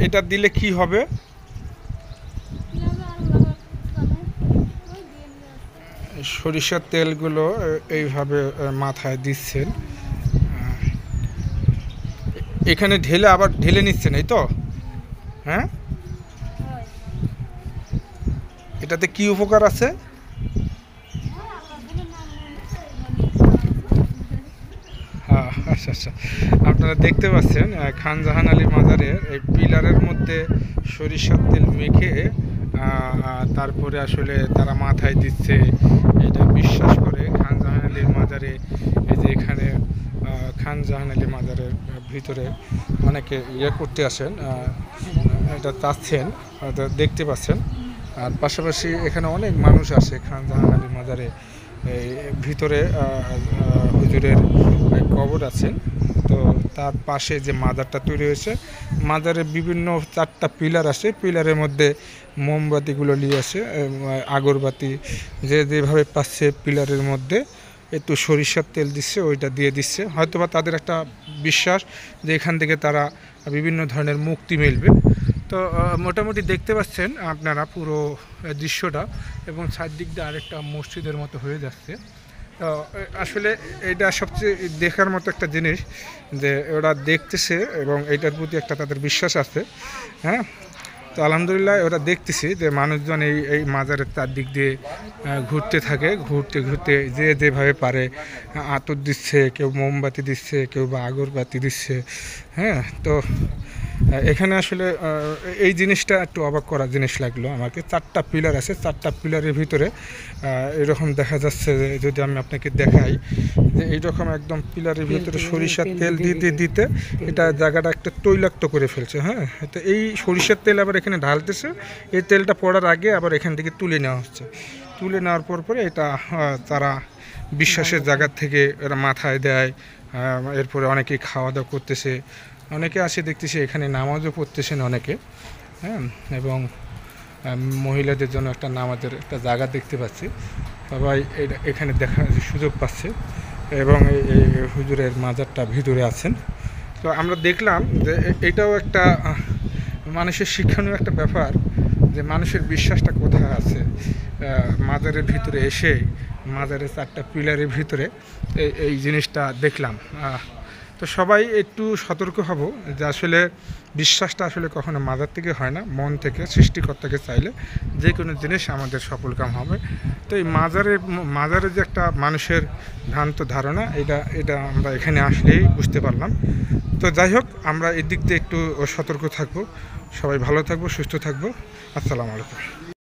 এটা দিলে কি হবে? সরিষার তেলগুলো এইভাবে মাথায় দিচ্ছেন, এখানে ঢেলে আবার ঢেলে নিচ্ছেন, এই তো? হ্যাঁ, এটাতে কি উপকার আছে? হ্যাঁ, আচ্ছা আচ্ছা, আপনারা দেখতে পাচ্ছেন খান জাহান আলী মাজারের এই পিলারের মধ্যে সরিষার তেল মেখে তারপরে আসলে তারা মাথায় দিচ্ছে। এটা বিশ্বাস করে খান জাহান আলীর মাজারে, এই যে এখানে খান জাহান আলী মাজারের ভিতরে অনেকে ইয়ে করতে আসেন, এটা চাচ্ছেন, দেখতে পাচ্ছেন। আর পাশাপাশি এখানে অনেক মানুষ আসে খান জাহান আলী মাজারে। এই ভিতরে হুজুরের কবর আছেন, তো তার পাশে যে মাজারটা তৈরি হয়েছে, মাজারের বিভিন্ন 4টা পিলার আছে, পিলারের মধ্যে মোমবাতিগুলো নিয়ে আসে, আগরবাতি যে যেভাবে পাচ্ছে পিলারের মধ্যে একটু সরিষার তেল দিচ্ছে, ওইটা দিয়ে দিচ্ছে। হয়তোবা তাদের একটা বিশ্বাস যে এখান থেকে তারা বিভিন্ন ধরনের মুক্তি মিলবে। তো মোটামুটি দেখতে পাচ্ছেন আপনারা পুরো দৃশ্যটা, এবং চারদিক দিয়ে আরেকটা মসজিদের মতো হয়ে যাচ্ছে। তো আসলে এটা সবচেয়ে দেখার মতো একটা জিনিস যে ওরা দেখতেছে এবং এইটার প্রতি একটা তাদের বিশ্বাস আছে। হ্যাঁ, তো আলহামদুলিল্লাহ ওরা দেখতেছি যে মানুষজন এই মাজারের চারদিক দিয়ে ঘুরতে থাকে, ঘুরতে ঘুরতে যে যেভাবে পারে আতর দিচ্ছে, কেউ মোমবাতি দিচ্ছে, কেউ বা আগরবাতি দিচ্ছে। হ্যাঁ, তো এখানে আসলে এই জিনিসটা একটু অবাক করা জিনিস লাগলো আমাকে। 4টা পিলার আছে, 4টা পিলারের ভিতরে এরকম দেখা যাচ্ছে যে, যদি আমি আপনাকে দেখাই যে এইরকম একদম পিলারের ভিতরে সরিষার তেল দিতে দিতে এটা জায়গাটা একটা তৈলাক্ত করে ফেলছে। হ্যাঁ, তো এই সরিষার তেল আবার এখানে ঢালতেছে, এই তেলটা পড়ার আগে আবার এখান থেকে তুলে নেওয়া হচ্ছে। তুলে নেওয়ার পরে এটা তারা বিশ্বাসের জায়গার থেকে এরা মাথায় দেয়। এরপরে অনেকেই খাওয়া দাওয়া করতেছে, অনেকে আসে দেখতেছি এখানে নামাজও পড়তেছেন অনেকে। হ্যাঁ, এবং মহিলাদের জন্য একটা নামাজের একটা জায়গা দেখতে পাচ্ছি, সবাই এখানে দেখার সুযোগ পাচ্ছে, এবং এই হুজুরের মাজারটা ভিতরে আছেন। তো আমরা দেখলাম যে এটাও একটা মানুষের শিক্ষণীয় একটা ব্যাপার, যে মানুষের বিশ্বাসটা কোথায় আছে। মাজারের ভিতরে এসে মাজারের 4টা পিলারের ভিতরে এই জিনিসটা দেখলাম। তো সবাই একটু সতর্ক হব যে আসলে বিশ্বাসটা আসলে কখনো মাজার থেকে হয় না, মন থেকে সৃষ্টিকর্তাকে চাইলে যে কোনো জিনিস আমাদের সফলকাম হবে। তো এই মাজারের যে একটা মানুষের ভ্রান্ত ধারণা, এটা আমরা এখানে আসলেই বুঝতে পারলাম। তো যাই হোক, আমরা এদিক দিয়ে একটু সতর্ক থাকবো। সবাই ভালো থাকবো, সুস্থ থাকবো। আসসালামু আলাইকুম।